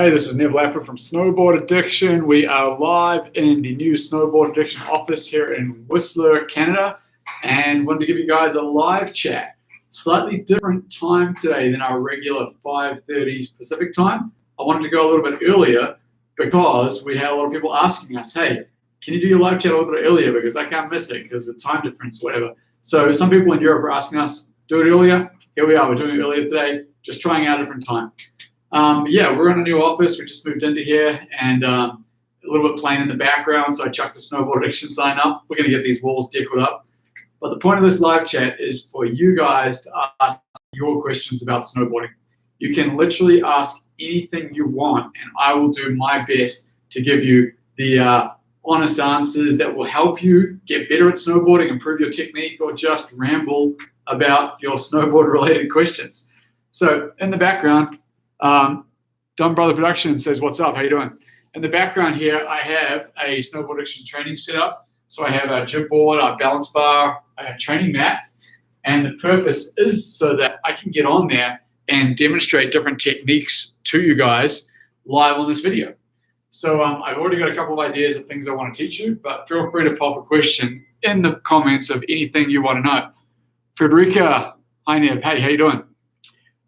Hey, this is Nev Lapwoood from Snowboard Addiction. We are live in the new Snowboard Addiction office here in Whistler, Canada, and wanted to give you guys a live chat. Slightly different time today than our regular 5:30 Pacific time. I wanted to go a little bit earlier because we had a lot of people asking us, hey, can you do your live chat a little bit earlier because I can't miss it because of time difference, whatever. So some people in Europe are asking us, do it earlier. Here we are, we're doing it earlier today, just trying out a different time. Yeah, we're in a new office. We just moved into here, and a little bit playing in the background, so I chucked the Snowboard Addiction sign up. We're going to get these walls decorated up. But the point of this live chat is for you guys to ask your questions about snowboarding. You can literally ask anything you want, and I will do my best to give you the honest answers that will help you get better at snowboarding, improve your technique, or just ramble about your snowboard-related questions. So in the background, Don Brother Production says, what's up, how you doing? In the background here, I have a Snowboard Addiction training set up. So I have a jib board, a balance bar, a training mat, and the purpose is so that I can get on there and demonstrate different techniques to you guys live on this video. So I've already got a couple of ideas of things I want to teach you, but feel free to pop a question in the comments of anything you want to know. Frederica, hi Nev, hey, how you doing?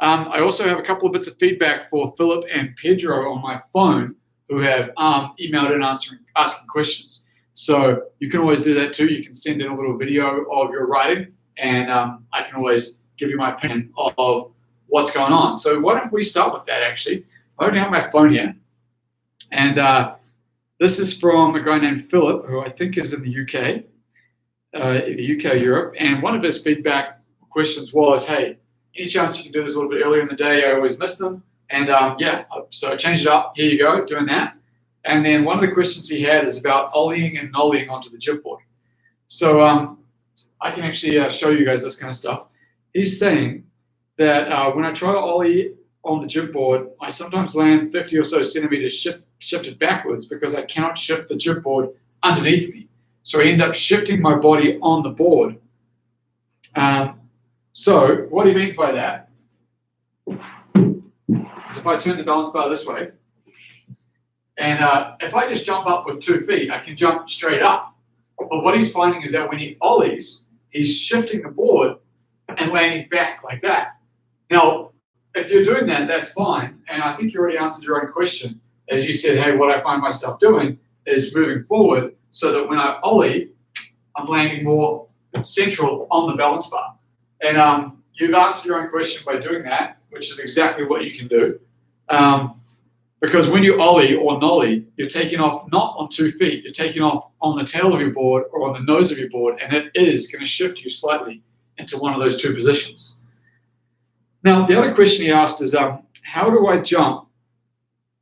I also have a couple of bits of feedback for Philip and Pedro on my phone who have emailed in asking questions. So you can always do that too. You can send in a little video of your writing, and I can always give you my opinion of what's going on. So why don't we start with that actually? I already have my phone here. And this is from a guy named Philip, who I think is in the UK, Europe. And one of his feedback questions was, hey, any chance you can do this a little bit earlier in the day? I always miss them. And yeah, so I changed it up. Here you go, doing that. And then one of the questions he had is about ollieing and nollying onto the jib board. So I can actually show you guys this kind of stuff. He's saying that when I try to ollie on the jib board, I sometimes land 50 or so centimeters shifted backwards because I cannot shift the jib board underneath me. So I end up shifting my body on the board. So what he means by that is if I turn the balance bar this way, and if I just jump up with 2 feet, I can jump straight up. But what he's finding is that when he ollies, he's shifting the board and landing back like that. Now, if you're doing that, that's fine. And I think you already answered your own question. As you said, hey, what I find myself doing is moving forward so that when I ollie, I'm landing more central on the balance bar. And you've answered your own question by doing that, which is exactly what you can do. Because when you ollie or nollie, you're taking off not on 2 feet, you're taking off on the tail of your board or on the nose of your board, and it is going to shift you slightly into one of those 2 positions. Now, the other question he asked is, how do I jump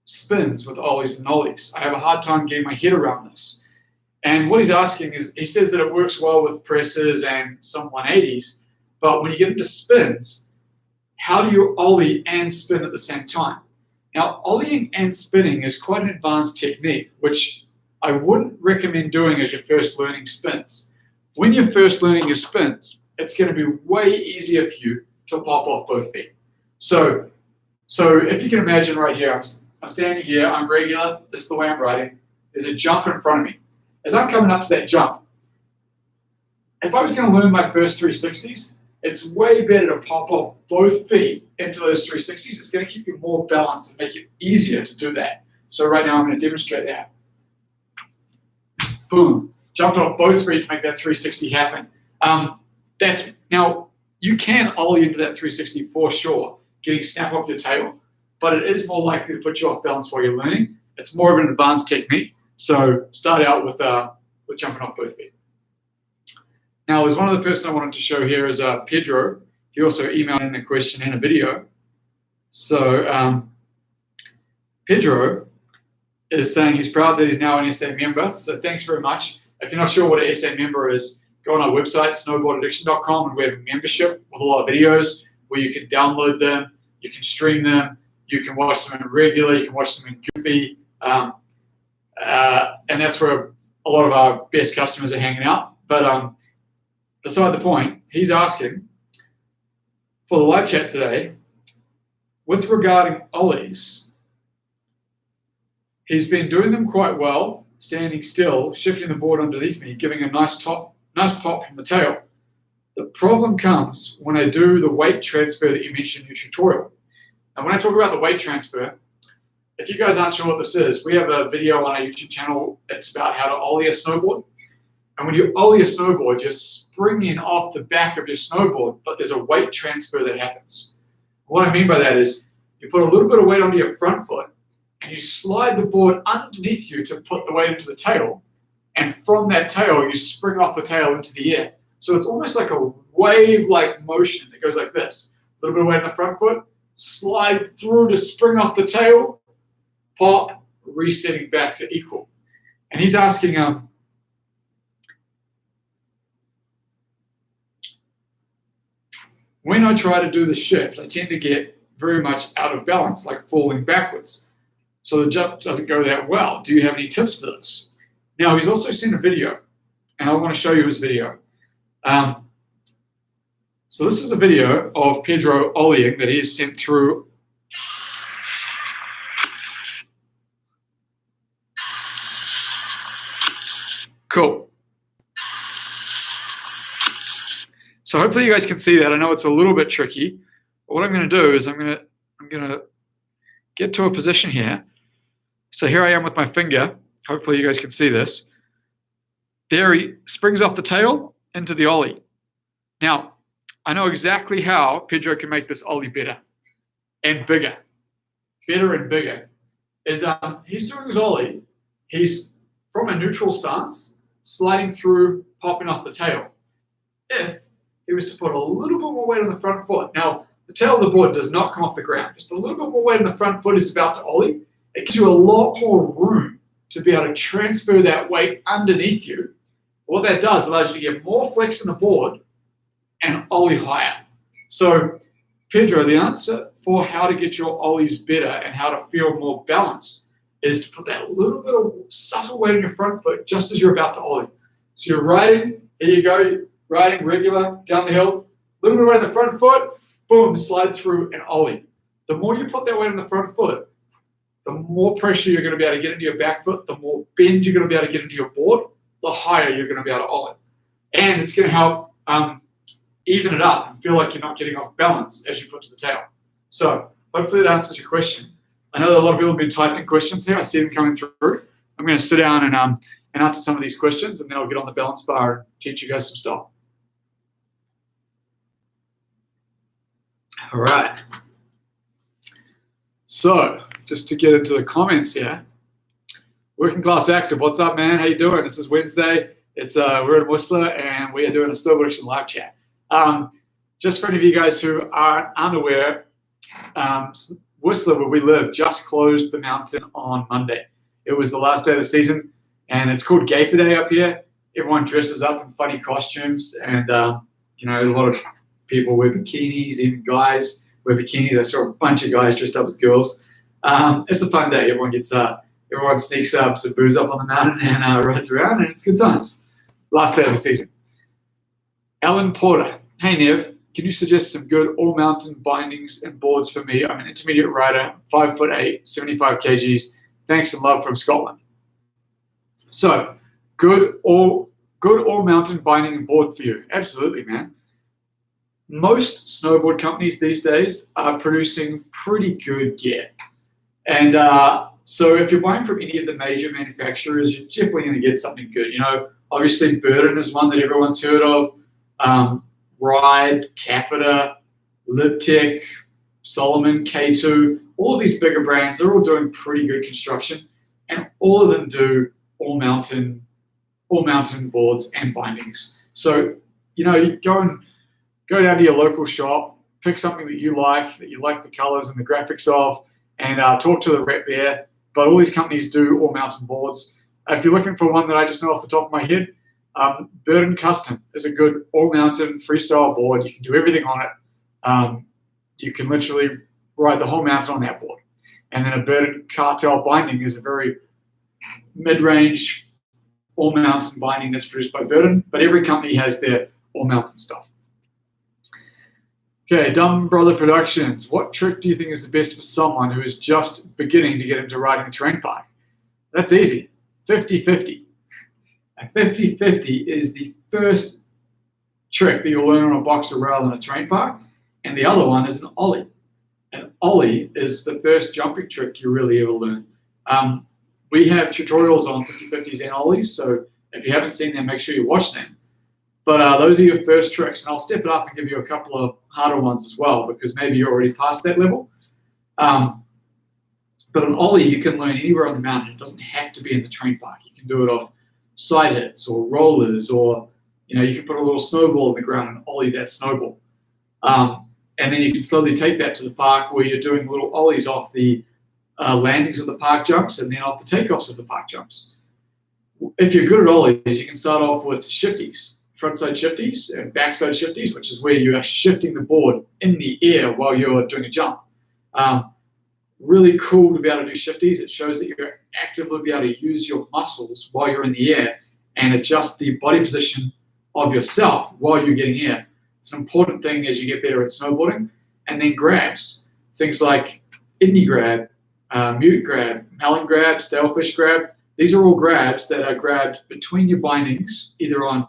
spins with ollies and nollies? I have a hard time getting my head around this. And what he's asking is, he says that it works well with presses and some 180s, but when you get into spins, how do you ollie and spin at the same time? Now, ollieing and spinning is quite an advanced technique, which I wouldn't recommend doing as you're first learning spins. When you're first learning your spins, it's going to be way easier for you to pop off both feet. So if you can imagine right here, I'm standing here, I'm regular, this is the way I'm riding, there's a jump in front of me. As I'm coming up to that jump, if I was going to learn my first 360s, it's way better to pop off both feet into those 360s. It's going to keep you more balanced and make it easier to do that. So right now I'm going to demonstrate that. Boom. Jumped off both feet to make that 360 happen. Now, you can ollie into that 360 for sure, getting snap off your tail, but it is more likely to put you off balance while you're learning. It's more of an advanced technique. So start out with jumping off both feet. Now, there's one other person I wanted to show here is Pedro. He also emailed in a question and a video. So Pedro is saying he's proud that he's now an SA member. So thanks very much. If you're not sure what an SA member is, go on our website, snowboardaddiction.com, and we have a membership with a lot of videos where you can download them, you can stream them, you can watch them in regular, you can watch them in goofy. And that's where a lot of our best customers are hanging out. But beside the point, he's asking for the live chat today, with regarding ollies, He's been doing them quite well, standing still, shifting the board underneath me, giving a nice pop from the tail. The problem comes when I do the weight transfer that you mentioned in your tutorial. And when I talk about the weight transfer, if you guys aren't sure what this is, we have a video on our YouTube channel. It's about how to ollie a snowboard. And when you ollie a snowboard, you're springing off the back of your snowboard, but there's a weight transfer that happens. What I mean by that is you put a little bit of weight onto your front foot and you slide the board underneath you to put the weight into the tail. And from that tail, you spring off the tail into the air. So it's almost like a wave-like motion that goes like this. A little bit of weight on the front foot, slide through to spring off the tail, pop, resetting back to equal. And he's asking, when I try to do the shift, I tend to get very much out of balance, like falling backwards. So the jump doesn't go that well. Do you have any tips for this? Now, he's also seen a video, and I want to show you his video. So this is a video of Pedro ollieing that he has sent through. Cool. So hopefully you guys can see that. I know it's a little bit tricky, but what I'm going to do is I'm going to get to a position here. So here I am with my finger. Hopefully you guys can see this. There he springs off the tail into the ollie. Now, I know exactly how Pedro can make this ollie better and bigger. Better and bigger. He's doing his ollie. He's from a neutral stance, sliding through, popping off the tail. If he was to put a little bit more weight on the front foot. Now, the tail of the board does not come off the ground. Just a little bit more weight on the front foot is about to ollie. It gives you a lot more room to be able to transfer that weight underneath you. What that does allows you to get more flex in the board and ollie higher. So, Pedro, the answer for how to get your ollies better and how to feel more balanced is to put that little bit of subtle weight on your front foot just as you're about to ollie. So you're riding, here you go, riding regular down the hill, little bit of weight on the front foot, boom, slide through and ollie. The more you put that weight on the front foot, the more pressure you're going to be able to get into your back foot, the more bend you're going to be able to get into your board, the higher you're going to be able to ollie. And it's going to help even it up and feel like you're not getting off balance as you put to the tail. So hopefully that answers your question. I know that a lot of people have been typing questions here. I see them coming through. I'm going to sit down and answer some of these questions, and then I'll get on the balance bar and teach you guys some stuff. All right. So just to get into the comments here, Working Class Active, what's up, man? How you doing? This is Wednesday. It's we're in Whistler, and we are doing a Snowboard Addiction live chat. Just for any of you guys who aren't unaware, Whistler, where we live, just closed the mountain on Monday. It was the last day of the season, and it's called Gaper Day up here. Everyone dresses up in funny costumes, and you know, a lot of people wear bikinis, even guys wear bikinis. I saw a bunch of guys dressed up as girls. It's a fun day. Everyone sneaks up some booze up on the mountain and rides around, and it's good times. Last day of the season. Alan Porter. Hey, Nev. Can you suggest some good all-mountain bindings and boards for me? I'm an intermediate rider, 5'8", 75 kgs. Thanks and love from Scotland. So, good all-mountain binding and board for you. Absolutely, man. Most snowboard companies these days are producing pretty good gear. And so if you're buying from any of the major manufacturers, you're definitely going to get something good. You know, obviously Burden is one that everyone's heard of. Ride, Capita, Libtech, Solomon, K2, all of these bigger brands, they're all doing pretty good construction, and all of them do all mountain boards and bindings. So, you know, you go down to your local shop, pick something that you like the colors and the graphics of, and talk to the rep there. But all these companies do all mountain boards. If you're looking for one that I just know off the top of my head, Burden Custom is a good all-mountain freestyle board. You can do everything on it. You can literally ride the whole mountain on that board. And then a Burden Cartel binding is a very mid-range all-mountain binding that's produced by Burden, but every company has their all-mountain stuff. Okay, Dumb Brother Productions. What trick do you think is the best for someone who is just beginning to get into riding a terrain bike? That's easy. 50-50. A 50-50 is the first trick that you'll learn on a box or rail in a terrain park, and the other one is an Ollie. An Ollie is the first jumping trick you really ever learn. We have tutorials on 50-50s and Ollies, so if you haven't seen them, make sure you watch them. But those are your first tricks, and I'll step it up and give you a couple of harder ones as well, because maybe you're already past that level. But an Ollie you can learn anywhere on the mountain. It doesn't have to be in the terrain park. You can do it off side hits or rollers, or you can put a little snowball in the ground and Ollie that snowball. And then you can slowly take that to the park where you're doing little Ollies off the landings of the park jumps and then off the takeoffs of the park jumps. If you're good at Ollies, you can start off with shifties, frontside shifties and backside shifties, which is where you are shifting the board in the air while you're doing a jump. Really cool to be able to do shifties. It shows that you're actively be able to use your muscles while you're in the air and adjust the body position of yourself while you're getting air. It's an important thing as you get better at snowboarding. And then grabs, things like indie grab, mute grab, melon grab, stalefish grab. These are all grabs that are grabbed between your bindings, either on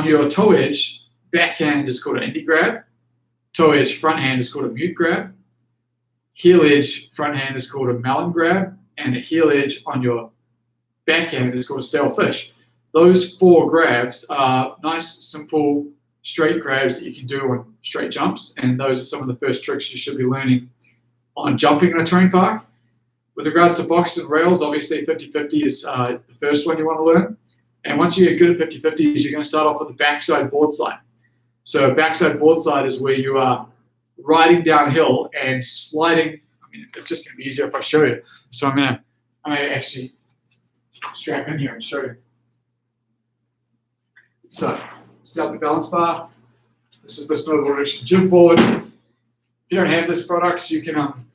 your toe edge, backhand is called an indie grab, toe edge, front hand is called a mute grab, heel edge, front hand is called a melon grab, and a heel edge on your backhand is called a stalefish. Those 4 grabs are nice, simple, straight grabs that you can do on straight jumps, and those are some of the first tricks you should be learning on jumping in a terrain park. With regards to boxes and rails, obviously 50-50 is the first one you want to learn. And once you get good at 50-50s, you're going to start off with the backside boardslide. So backside boardslide is where you are riding downhill and sliding. I mean, it's just going to be easier if I show you. So I'm going to actually strap in here and show you. So set up the balance bar. This is the Snowboard Addiction gym board. If you don't have this product, you can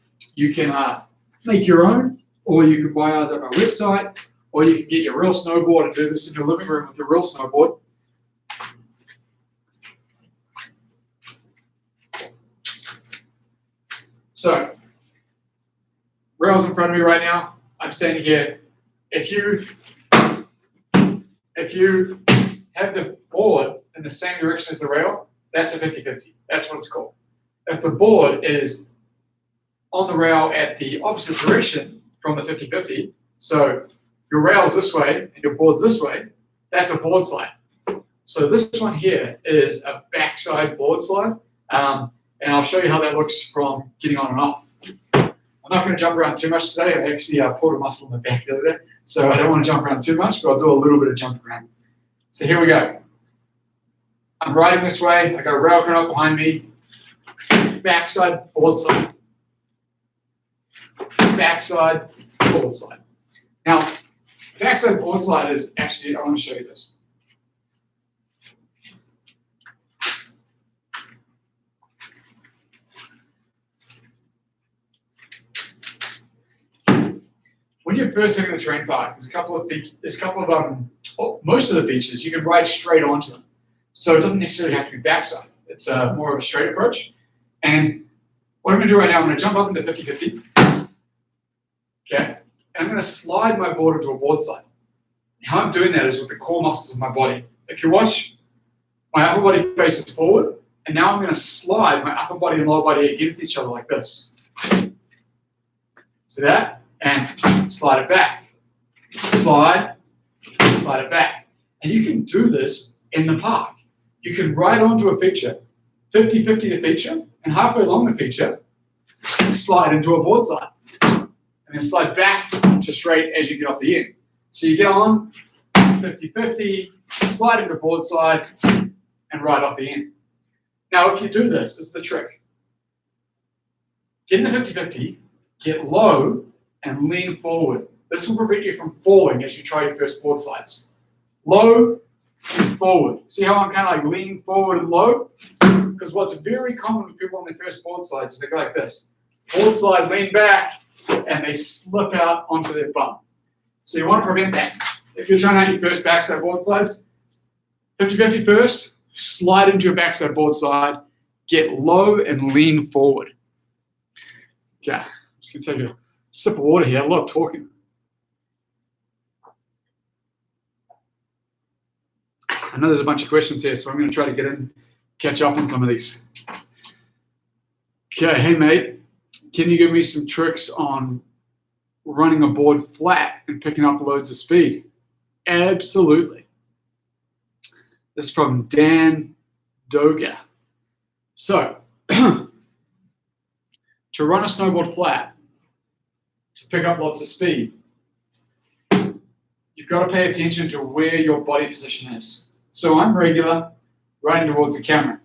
make your own, or you can buy ours at our website, or you can get your real snowboard and do this in your living room with your real snowboard. So, rails in front of me right now. I'm standing here. If you have the board in the same direction as the rail, that's a 50-50. That's what it's called. If the board is on the rail at the opposite direction from the 50-50, so your rail's this way and your board's this way, that's a board slide. So this one here is a backside board slide, and I'll show you how that looks from getting on and off. I'm not going to jump around too much today. I actually pulled a muscle in the back the other day, so I don't want to jump around too much, but I'll do a little bit of jumping around. So here we go. I'm riding this way. I got a rail coming up behind me. Backside board slide. Backside board slide. Now, backside board slide is actually, I want to show you this. When you're first hitting the terrain park, there's a couple of most of the features you can ride straight onto them. So it doesn't necessarily have to be backside. It's more of a straight approach. And what I'm going to do right now, I'm going to jump up into 50-50. Okay, and I'm going to slide my board into a board slide. How I'm doing that is with the core muscles of my body. If you watch, my upper body faces forward, and now I'm going to slide my upper body and lower body against each other like this. See that? And slide it back. Slide it back. And you can do this in the park. You can ride onto a feature, 50-50 the feature, and halfway along the feature, slide into a board slide. And then slide back to straight as you get off the end. So you get on, 50-50, slide into board slide, and ride off the end. Now if you do this, this is the trick. Get in the 50-50, get low, and lean forward. This will prevent you from falling as you try your first board slides. Low and forward. See how I'm kind of like leaning forward and low? Because what's very common with people on their first board slides is they go like this. Board slide, lean back, and they slip out onto their bum. So you want to prevent that. If you're trying to have your first backside board slides, 50-50 first, slide into your backside board slide, get low and lean forward. Okay, I'm just going to take a sip of water here. I love talking. I know there's a bunch of questions here, so I'm going to try to get in, catch up on some of these. Okay, hey mate, can you give me some tricks on running a board flat and picking up loads of speed? Absolutely. This is from Dan Doga. So, to run a snowboard flat, to pick up lots of speed, you've got to pay attention to where your body position is. So I'm regular, running towards the camera.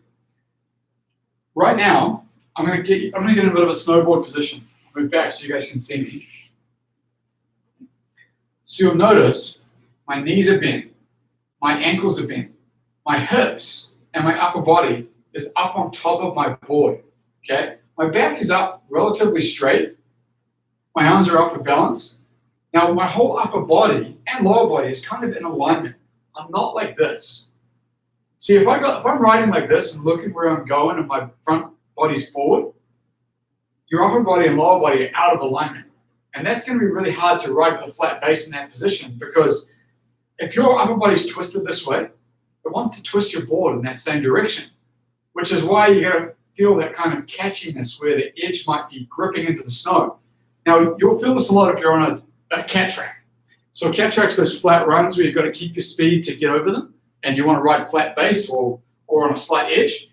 Right now, I'm going to get in a bit of a snowboard position. Move back so you guys can see me. So you'll notice my knees are bent, my ankles are bent, my hips and my upper body is up on top of my board. Okay, my back is up relatively straight. My arms are up for balance. Now my whole upper body and lower body is kind of in alignment. I'm not like this. See, if I'm riding like this and looking where I'm going and my front body's forward, your upper body and lower body are out of alignment. And that's going to be really hard to ride with a flat base in that position, because if your upper body's twisted this way, it wants to twist your board in that same direction, which is why you're going to feel that kind of catchiness where the edge might be gripping into the snow. Now, you'll feel this a lot if you're on a cat track. So cat track's those flat runs where you've got to keep your speed to get over them, and you want to ride flat base or on a slight edge.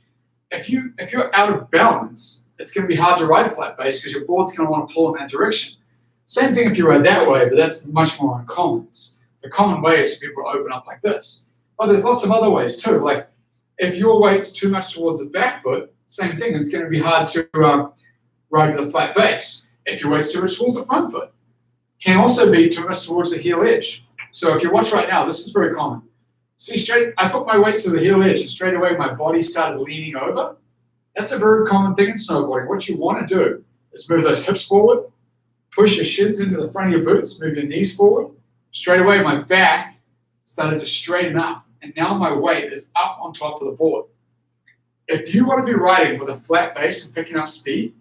If you're out of balance, it's going to be hard to ride flat base because your board's going to want to pull in that direction. Same thing if you ride that way, but that's much more uncommon. The common way is for people to open up like this. But there's lots of other ways too. Like if your weight's too much towards the back foot, same thing. It's going to be hard to ride with a flat base. If your weight's too much towards the front foot, can also be too much towards the heel edge. So if you watch right now, this is very common. See, I put my weight to the heel edge and straight away my body started leaning over. That's a very common thing in snowboarding. What you want to do is move those hips forward, push your shins into the front of your boots, move your knees forward. Straight away my back started to straighten up, and now my weight is up on top of the board. If you want to be riding with a flat base and picking up speed,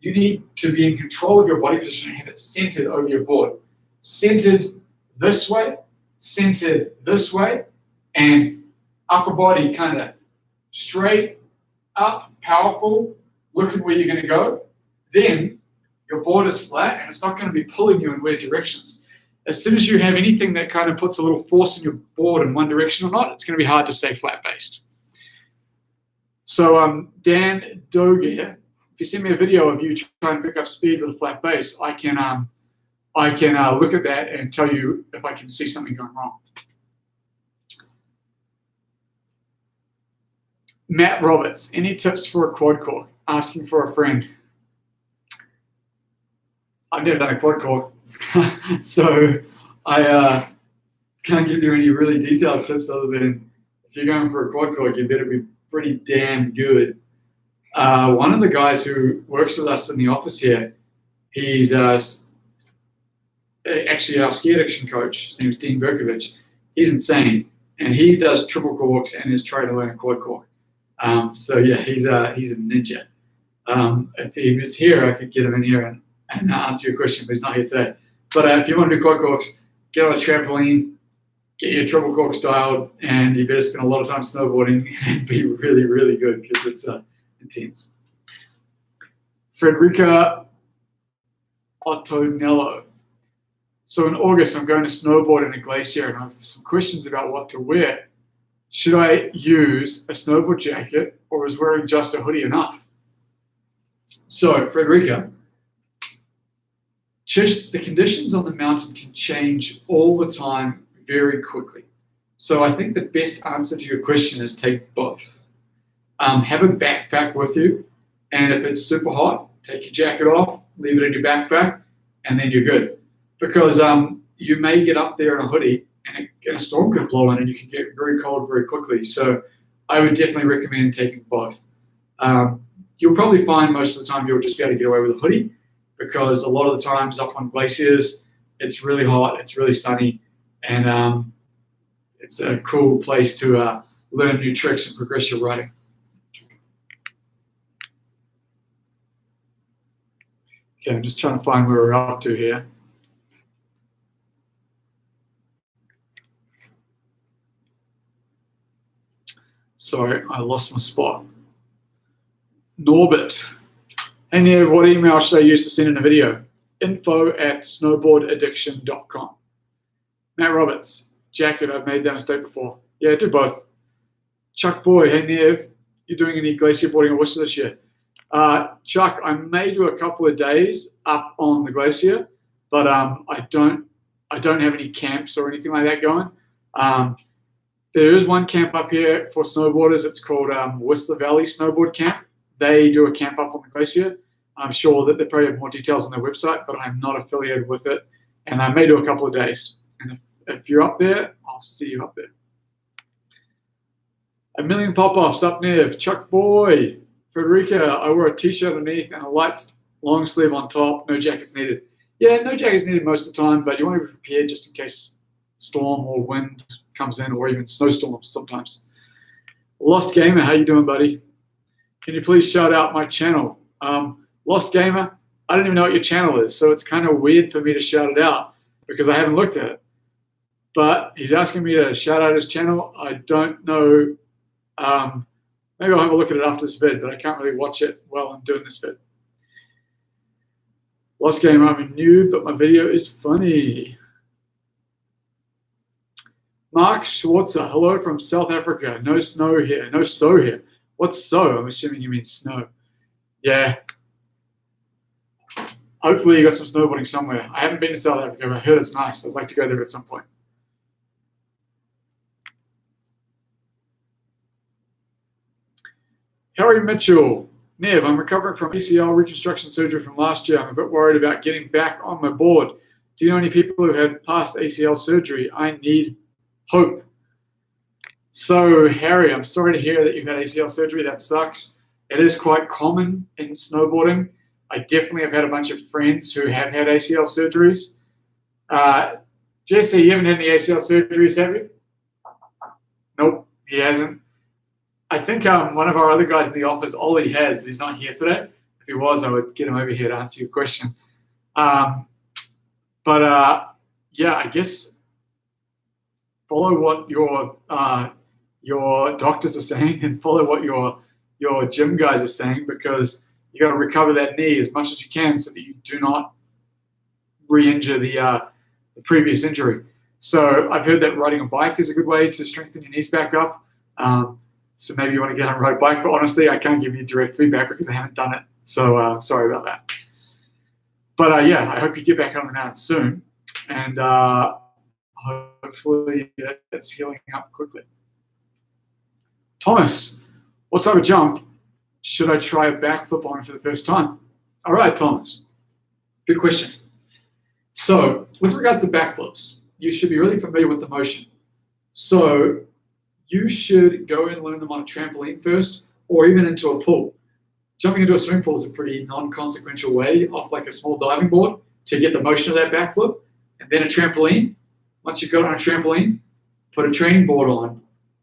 you need to be in control of your body position and have it centered over your board. Centered this way, and upper body kind of straight, up, powerful, looking where you're going to go. Then your board is flat and it's not going to be pulling you in weird directions. As soon as you have anything that kind of puts a little force in your board in one direction or not, it's going to be hard to stay flat-based. So Dan Doge, if you send me a video of you trying to pick up speed with a flat base, I can look at that and tell you if I can see something going wrong. Matt Roberts, any tips for a quad cork? Asking for a friend. I've never done a quad cork, so I can't give you any really detailed tips other than if you're going for a quad cork, you better be pretty damn good. One of the guys who works with us in the office here, he's actually our ski addiction coach. His name is Dean Berkovich. He's insane, and he does triple corks and is trying to learn a quad cork. So yeah, he's a ninja. If he was here, I could get him in here and answer your question, but he's not here today. But if you want to do quad corks, get on a trampoline, get your triple corks dialed, and you better spend a lot of time snowboarding and be really, really good because it's intense. Frederica Ottonello. So in August, I'm going to snowboard in a glacier, and I have some questions about what to wear. Should I use a snowboard jacket, or is wearing just a hoodie enough? So, Frederica, just the conditions on the mountain can change all the time very quickly. So I think the best answer to your question is take both. Have a backpack with you, and if it's super hot, take your jacket off, leave it in your backpack, and then you're good. Because you may get up there in a hoodie, and a storm could blow in, and you can get very cold very quickly. So I would definitely recommend taking both. You'll probably find most of the time you'll just be able to get away with a hoodie, because a lot of the times up on glaciers, it's really hot, it's really sunny, and it's a cool place to learn new tricks and progress your riding. Okay, I'm just trying to find where we're up to here. Sorry, I lost my spot. Norbert. Hey Nev, what email should I use to send in a video? info@snowboardaddiction.com. Matt Roberts. Jacket, I've made that mistake before. Yeah, do both. Chuck Boy. Hey Nev, you doing any glacier boarding or Whistler this year? Chuck, I may do a couple of days up on the glacier, but I don't have any camps or anything like that going. There is one camp up here for snowboarders. It's called Whistler Valley Snowboard Camp. They do a camp up on the glacier. I'm sure that they probably have more details on their website, but I'm not affiliated with it. And I may do a couple of days. And if you're up there, I'll see you up there. A million pop-offs up Nev. Chuck Boy. Frederica, I wore a t-shirt underneath and a light long sleeve on top. No jackets needed. Yeah, no jackets needed most of the time, but you want to be prepared just in case storm or wind comes in, or even snowstorms sometimes. Lost Gamer, how you doing, buddy? Can you please shout out my channel? Lost Gamer, I don't even know what your channel is, so it's kind of weird for me to shout it out because I haven't looked at it. But he's asking me to shout out his channel. I don't know. Maybe I'll have a look at it after this vid, but I can't really watch it while I'm doing this vid. Lost Gamer, I'm a noob, but my video is funny. Mark Schwarzer, hello from South Africa. No snow here. No so here. What's so? I'm assuming you mean snow. Yeah. Hopefully you got some snowboarding somewhere. I haven't been to South Africa, but I heard it's nice. I'd like to go there at some point. Harry Mitchell. Nev, I'm recovering from ACL reconstruction surgery from last year. I'm a bit worried about getting back on my board. Do you know any people who had past ACL surgery? I need hope. So, Harry, I'm sorry to hear that you've had ACL surgery. That sucks. It is quite common in snowboarding. I definitely have had a bunch of friends who have had ACL surgeries. Jesse, you haven't had any ACL surgeries, have you? Nope, he hasn't. I think one of our other guys in the office, Ollie, has, but he's not here today. If he was, I would get him over here to answer your question. Yeah, I guess follow what your doctors are saying and follow what your gym guys are saying, because you got to recover that knee as much as you can so that you do not re-injure the previous injury. So I've heard that riding a bike is a good way to strengthen your knees back up. So maybe you want to get on a road bike, but honestly, I can't give you direct feedback because I haven't done it. So sorry about that. But yeah, I hope you get back on the mount soon, and hopefully it's healing up quickly. Thomas, what type of jump should I try a backflip on for the first time? All right, Thomas, good question. So with regards to backflips, you should be really familiar with the motion. So you should go and learn them on a trampoline first, or even into a pool. Jumping into a swimming pool is a pretty non-consequential way off like a small diving board to get the motion of that backflip. And then a trampoline. Once you've got on a trampoline, put a training board on.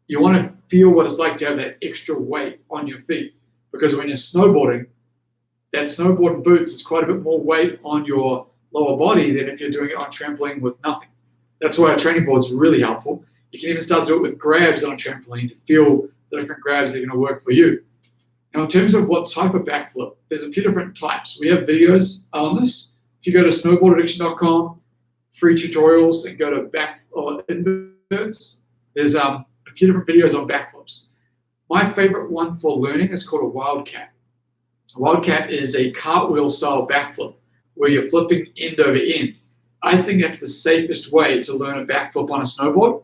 You want to feel what it's like to have that extra weight on your feet, because when you're snowboarding, that snowboarding boots is quite a bit more weight on your lower body than if you're doing it on trampoline with nothing. That's why a training board is really helpful. You can even start to do it with grabs on a trampoline to feel the different grabs that are going to work for you. Now, in terms of what type of backflip, there's a few different types. We have videos on this. If you go to snowboardaddiction.com, free tutorials, and go to back or inverts, there's a few different videos on backflips. My favorite one for learning is called a wildcat. A wildcat is a cartwheel style backflip where you're flipping end over end. I think that's the safest way to learn a backflip on a snowboard.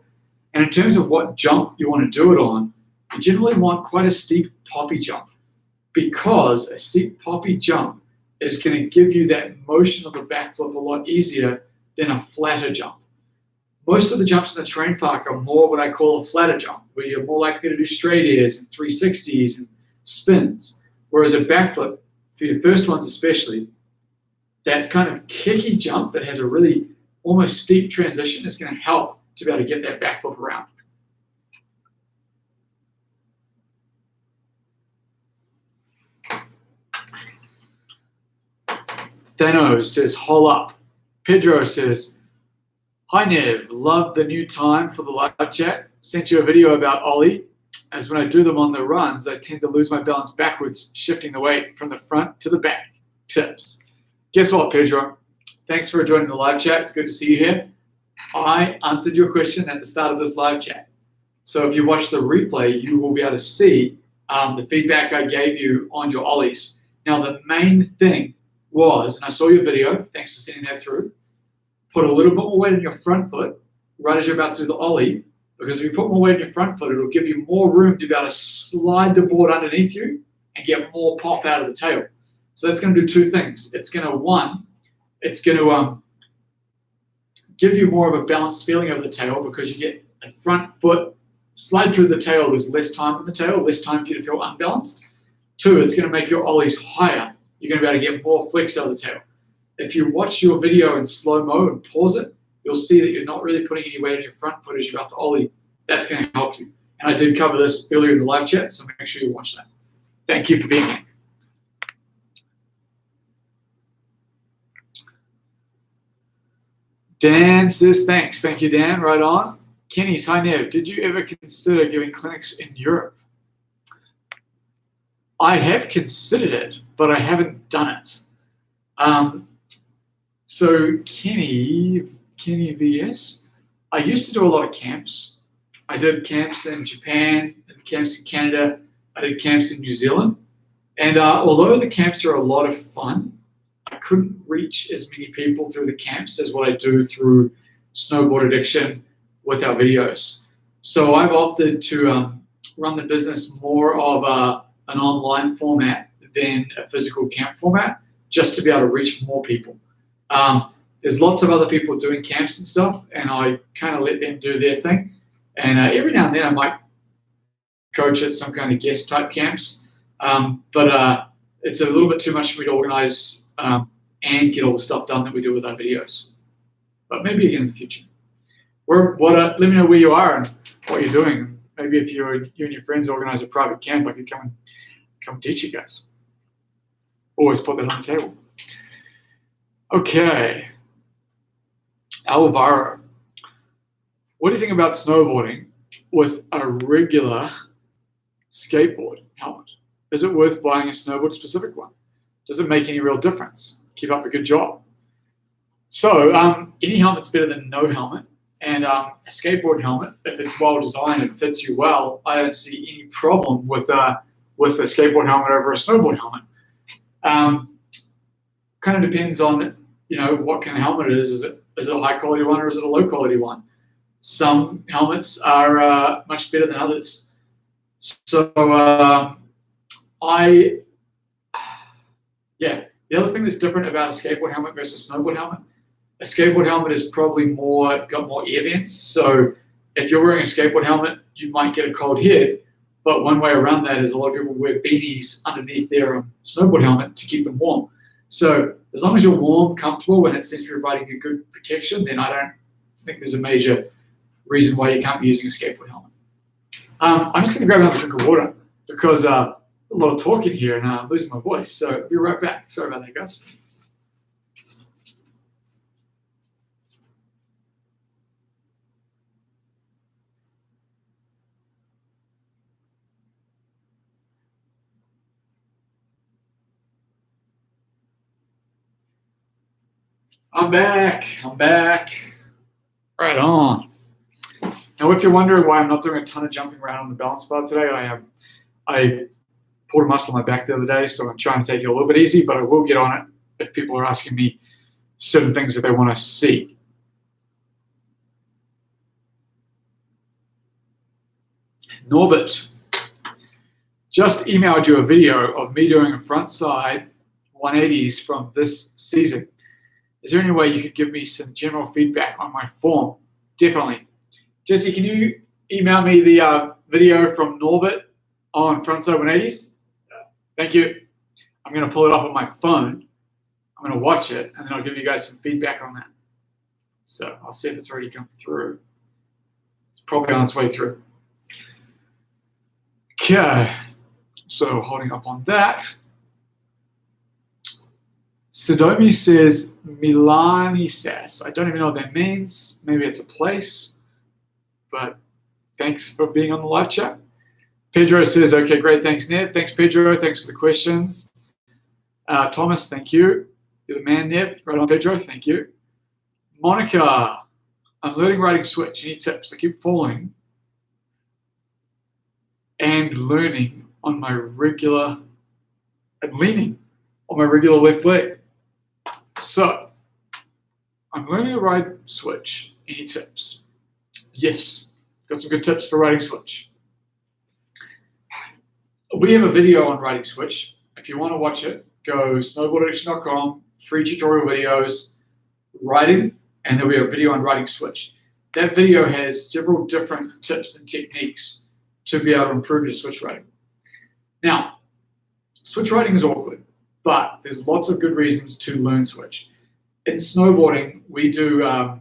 And in terms of what jump you want to do it on, you generally want quite a steep poppy jump, because a steep poppy jump is going to give you that motion of the backflip a lot easier than a flatter jump. Most of the jumps in the terrain park are more what I call a flatter jump, where you're more likely to do straight airs and 360s and spins. Whereas a backflip, for your first ones especially, that kind of kicky jump that has a really almost steep transition is going to help to be able to get that backflip around. Thanos says, hole up. Pedro says, hi Nev, love the new time for the live chat. Sent you a video about Ollie. as when I do them on the runs, I tend to lose my balance backwards, shifting the weight from the front to the back. Tips. Guess what, Pedro? Thanks for joining the live chat. It's good to see you here. I answered your question at the start of this live chat. So if you watch the replay, you will be able to see the feedback I gave you on your Ollies. Now, the main thing was, and I saw your video, thanks for sending that through, put a little bit more weight in your front foot right as you're about to do the Ollie, because if you put more weight in your front foot, it'll give you more room to be able to slide the board underneath you and get more pop out of the tail. So that's going to do two things. It's going to give you more of a balanced feeling over the tail because you get a front foot slide through the tail. There's less time on the tail, less time for you to feel unbalanced. Two, it's going to make your Ollies higher. You're going to be able to get more flex out of the tail. If you watch your video in slow-mo and pause it, you'll see that you're not really putting any weight on your front foot as you're about to Ollie. That's going to help you. And I did cover this earlier in the live chat, so make sure you watch that. Thank you for being here. Dan says thanks. Thank you, Dan. Right on. Kenny's, hi, Nev. Did you ever consider giving clinics in Europe? I have considered it, but I haven't done it. So Kenny VS, I used to do a lot of camps. I did camps in Japan, I did camps in Canada, I did camps in New Zealand. And although the camps are a lot of fun, I couldn't reach as many people through the camps as what I do through Snowboard Addiction with our videos. So I've opted to run the business more of an online format than a physical camp format, just to be able to reach more people. There's lots of other people doing camps and stuff, and I kind of let them do their thing. And every now and then I might coach at some kind of guest type camps, but it's a little bit too much for me to organize and get all the stuff done that we do with our videos. But maybe again in the future. Let me know where you are and what you're doing. Maybe if you and your friends organize a private camp, I could come teach you guys. Always put that on the table. Okay. Alvaro, what do you think about snowboarding with a regular skateboard helmet? Is it worth buying a snowboard specific one? Does it make any real difference? Keep up a good job. So any helmet's better than no helmet. And a skateboard helmet, if it's well designed and fits you well, I don't see any problem with a skateboard helmet over a snowboard helmet. Kind of depends on what kind of helmet it is. Is it a high quality one or is it a low quality one? Some helmets are much better than others. So the other thing that's different about a skateboard helmet versus a snowboard helmet, a skateboard helmet is probably got more air vents. So if you're wearing a skateboard helmet, you might get a cold head. But one way around that is a lot of people wear beanies underneath their snowboard helmet to keep them warm. So as long as you're warm, comfortable, and it seems to be providing a good protection, then I don't think there's a major reason why you can't be using a skateboard helmet. I'm just going to grab another drink of water because a lot of talking here and I'm losing my voice. So I'll be right back. Sorry about that, guys. I'm back. Right on. Now, if you're wondering why I'm not doing a ton of jumping around on the balance bar today, I pulled a muscle in my back the other day, so I'm trying to take it a little bit easy, but I will get on it if people are asking me certain things that they want to see. Norbert, just emailed you a video of me doing a front side 180s from this season. Is there any way you could give me some general feedback on my form? Definitely. Jesse, can you email me the video from Norbert on frontside 180s? Thank you. I'm going to pull it up on my phone. I'm going to watch it, and then I'll give you guys some feedback on that. So I'll see if it's already come through. It's probably on its way through. Okay. So holding up on that. Sodomi says Milani Sass. I don't even know what that means. Maybe it's a place, but thanks for being on the live chat. Pedro says, okay, great, thanks, Nev. Thanks, Pedro. Thanks for the questions. Thomas, thank you. You're the man, Nev. Right on, Pedro. Thank you. Monica, I'm learning riding switch. Any tips? I keep falling and learning on my regular, and leaning on my regular left leg. So, I'm learning to ride switch. Any tips? Yes, got some good tips for riding switch. We have a video on riding switch. If you want to watch it, go snowboardaddiction.com, free tutorial videos, riding, and there'll be a video on riding switch. That video has several different tips and techniques to be able to improve your switch riding. Now, switch riding is awkward, but there's lots of good reasons to learn switch. In snowboarding, we do a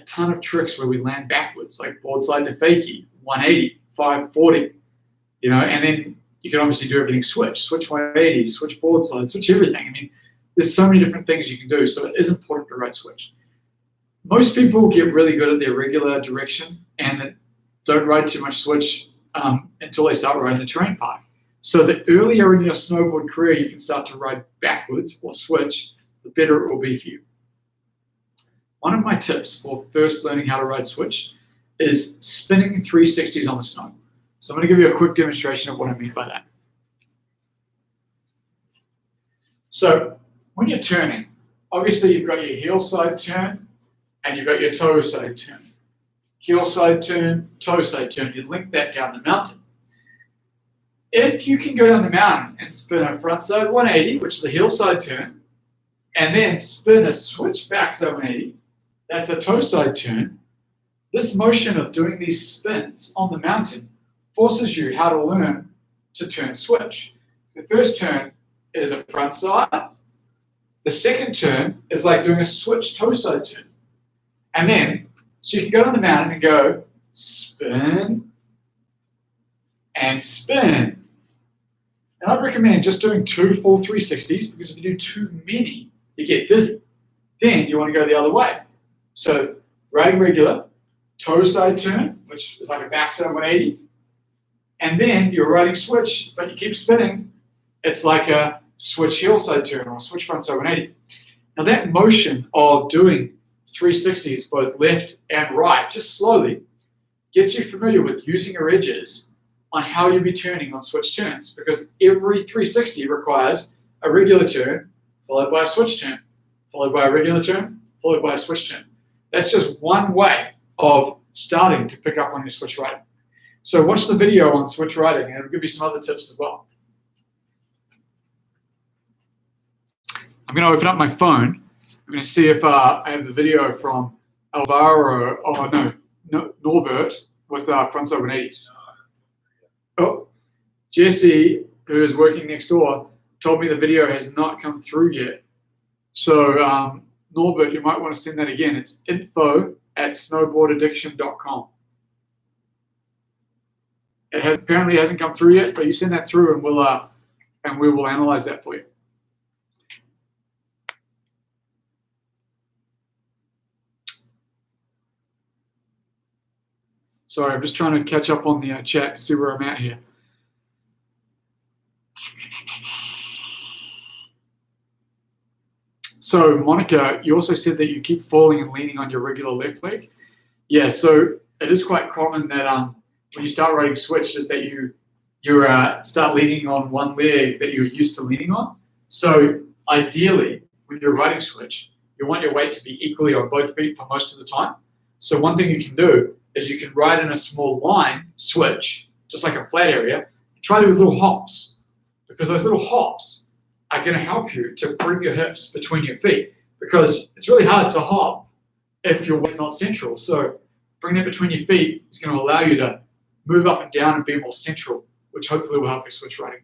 ton of tricks where we land backwards, like boardslide to fakie, 180, 540, and then you can obviously do everything switch 180, switch boardslide, switch everything. I mean, there's so many different things you can do, so it is important to ride switch. Most people get really good at their regular direction and don't ride too much switch until they start riding the terrain park. So the earlier in your snowboard career you can start to ride backwards or switch, the better it will be for you. One of my tips for first learning how to ride switch is spinning 360s on the snow. So I'm going to give you a quick demonstration of what I mean by that. So when you're turning, obviously you've got your heel side turn and you've got your toe side turn. Heel side turn, toe side turn. You link that down the mountain. If you can go down the mountain and spin a front side 180, which is a heel side turn, and then spin a switch back side 180, that's a toe side turn. This motion of doing these spins on the mountain forces you how to learn to turn switch. The first turn is a front side. The second turn is like doing a switch toe side turn. And then, so you can go down the mountain and go spin and spin. And I'd recommend just doing 2 full 360s, because if you do too many, you get dizzy. Then you want to go the other way. So riding regular, toe side turn, which is like a backside 180, and then you're riding switch, but you keep spinning. It's like a switch heel side turn or switch front side 180. Now that motion of doing 360s, both left and right, just slowly, gets you familiar with using your edges on how you'll be turning on switch turns, because every 360 requires a regular turn, followed by a switch turn, followed by a regular turn, followed by a switch turn. That's just one way of starting to pick up on your switch riding. So watch the video on switch riding, and it'll give you some other tips as well. I'm going to open up my phone. I'm going to see if I have the video from Alvaro, Norbert with front side 180s. Oh, Jesse, who is working next door, told me the video has not come through yet. So Norbert, you might want to send that again. It's info@snowboardaddiction.com. It apparently hasn't come through yet, but you send that through, and we will analyze that for you. Sorry, I'm just trying to catch up on the chat to see where I'm at here. So, Monica, you also said that you keep falling and leaning on your regular left leg. Yeah, so it is quite common that when you start riding switch, is that you start leaning on one leg that you're used to leaning on. So, ideally, when you're riding switch, you want your weight to be equally on both feet for most of the time. So, one thing you can do is you can ride in a small line switch, just like a flat area, and try to do little hops, because those little hops are going to help you to bring your hips between your feet, because it's really hard to hop if your weight's not central. So bringing it between your feet is going to allow you to move up and down and be more central, which hopefully will help you switch riding.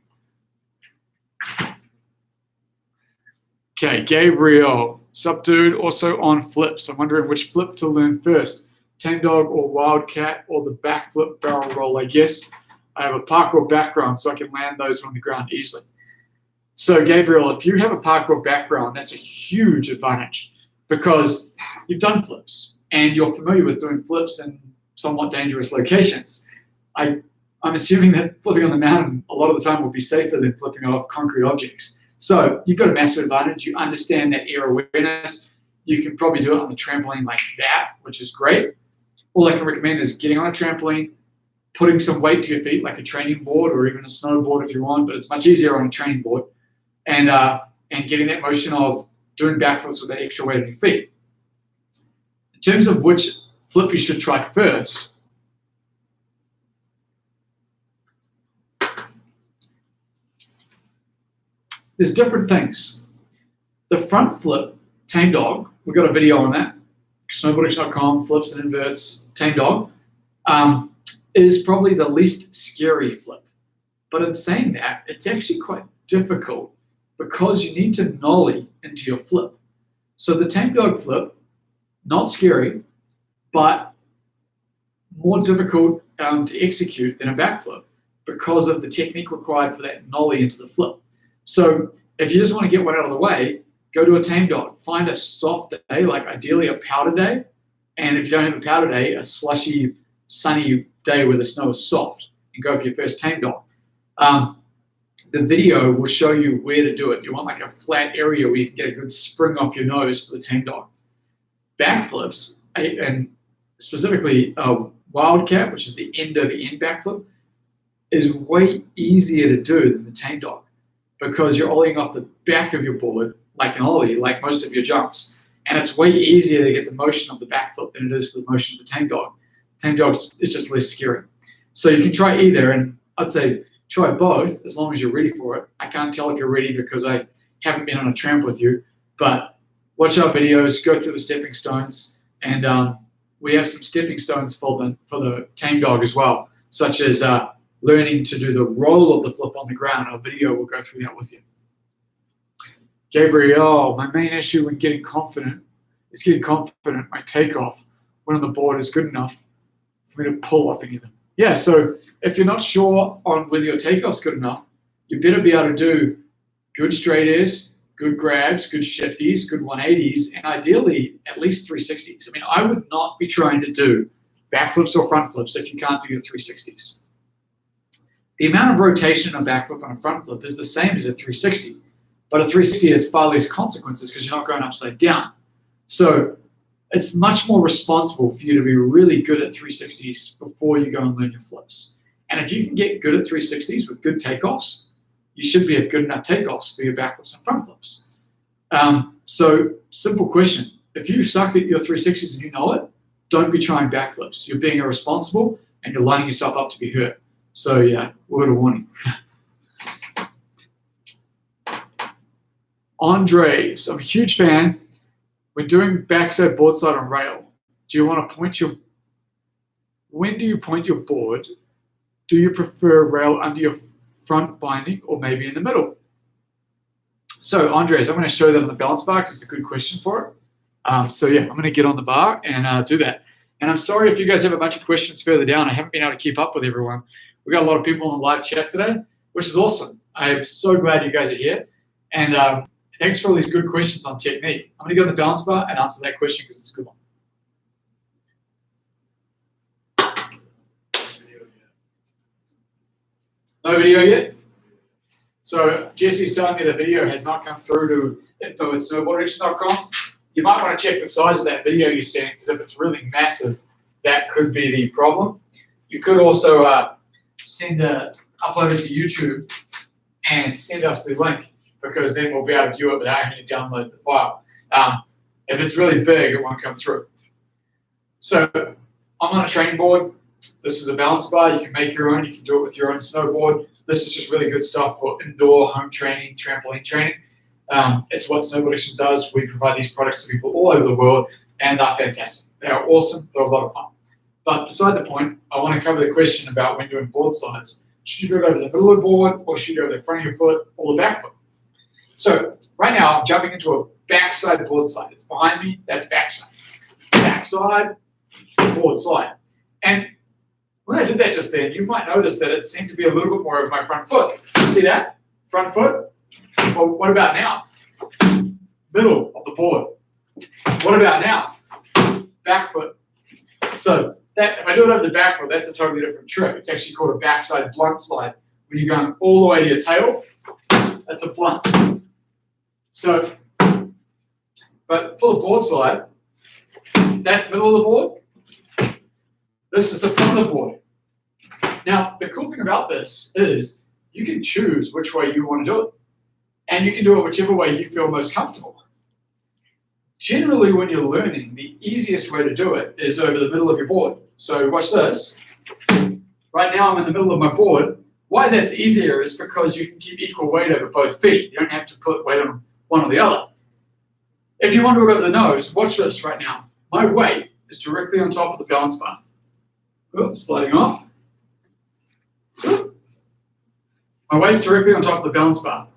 Okay, Gabriel, sup dude, also on flips. I'm wondering which flip to learn first. Tame dog or wildcat or the backflip barrel roll, I guess. I have a parkour background, so I can land those on the ground easily. So Gabriel, if you have a parkour background, that's a huge advantage, because you've done flips and you're familiar with doing flips in somewhat dangerous locations. I I'm assuming that flipping on the mountain a lot of the time will be safer than flipping off concrete objects. So you've got a massive advantage. You understand that air awareness. You can probably do it on the trampoline like that, which is great. All I can recommend is getting on a trampoline, putting some weight to your feet, like a training board or even a snowboard if you want, but it's much easier on a training board, and getting that motion of doing backflips with that extra weight on your feet. In terms of which flip you should try first, there's different things. The front flip, tame dog, we've got a video on that, snowboarding.com, flips and inverts, tame dog, is probably the least scary flip. But in saying that, it's actually quite difficult because you need to nollie into your flip. So the tame dog flip, not scary, but more difficult to execute than a backflip because of the technique required for that nollie into the flip. So if you just want to get one out of the way, go to a tame dog. Find a soft day, like ideally a powder day. And if you don't have a powder day, a slushy, sunny day where the snow is soft, and go for your first tame dog. The video will show you where to do it. You want like a flat area where you can get a good spring off your nose for the tame dog. Backflips, and specifically wildcat, which is the end-over-end backflip, is way easier to do than the tame dog because you're ollieing off the back of your board like an ollie, like most of your jumps. And it's way easier to get the motion of the backflip than it is for the motion of the tame dog. Tame dog is just less scary. So you can try either, and I'd say try both as long as you're ready for it. I can't tell if you're ready because I haven't been on a tramp with you, but watch our videos, go through the stepping stones, and we have some stepping stones for the tame dog as well, such as learning to do the roll of the flip on the ground. Our video will go through that with you. Gabriel, my main issue when getting confident is getting confident my takeoff when on the board is good enough for me to pull off any of them. Yeah, so if you're not sure on whether your takeoff's good enough, you better be able to do good straight airs, good grabs, good shifties, good 180s, and ideally at least 360s. I mean, I would not be trying to do backflips or front flips if you can't do your 360s. The amount of rotation on a backflip and a front flip is the same as a 360, but a 360 has far less consequences because you're not going upside down. So it's much more responsible for you to be really good at 360s before you go and learn your flips. And if you can get good at 360s with good takeoffs, you should be at good enough takeoffs for your backflips and front flips. So simple question. If you suck at your 360s and you know it, don't be trying backflips. You're being irresponsible and you're lining yourself up to be hurt. So yeah, word of warning. Andres, I'm a huge fan. When doing backside boardslide on rail, do you want to point your, when do you point your board? Do you prefer rail under your front binding or maybe in the middle? So Andres, I'm going to show that on the balance bar because it's a good question for it. So yeah, I'm going to get on the bar and do that. And I'm sorry if you guys have a bunch of questions further down. I haven't been able to keep up with everyone. We got a lot of people on the live chat today, which is awesome. I'm so glad you guys are here. And thanks for all these good questions on technique. I'm going to go on the balance bar and answer that question because it's a good one. No video yet? So Jesse's telling me the video has not come through to info@snowboardaddiction.com. You might want to check the size of that video you sent because if it's really massive, that could be the problem. You could also upload it to YouTube and send us the link because then we'll be able to view it without having to download the file. If it's really big, it won't come through. So I'm on a training board. This is a balance bar. You can make your own. You can do it with your own snowboard. This is just really good stuff for indoor home training, trampoline training. It's what Snowboard Addiction does. We provide these products to people all over the world, and they're fantastic. They are awesome. They're a lot of fun. But beside the point, I want to cover the question about when doing board slides. Should you do it over the middle of the board, or should you do it over the front of your foot, or the back foot? So right now, I'm jumping into a backside board slide. It's behind me. That's backside. Backside board slide. And when I did that just then, you might notice that it seemed to be a little bit more of my front foot. You see that? Front foot? Well, what about now? Middle of the board. What about now? Back foot. So That if I do it over the backboard, that's a totally different trick. It's actually called a backside blunt slide. When you're going all the way to your tail, that's a blunt. So, but for the board slide, that's the middle of the board. This is the front of the board. Now, the cool thing about this is you can choose which way you want to do it. And you can do it whichever way you feel most comfortable. Generally, when you're learning, the easiest way to do it is over the middle of your board. So watch this. Right now, I'm in the middle of my board. Why that's easier is because you can keep equal weight over both feet. You don't have to put weight on one or the other. If you want to do it over the nose, watch this right now. My weight is directly on top of the balance bar. Oops, sliding off. My weight's directly on top of the balance bar.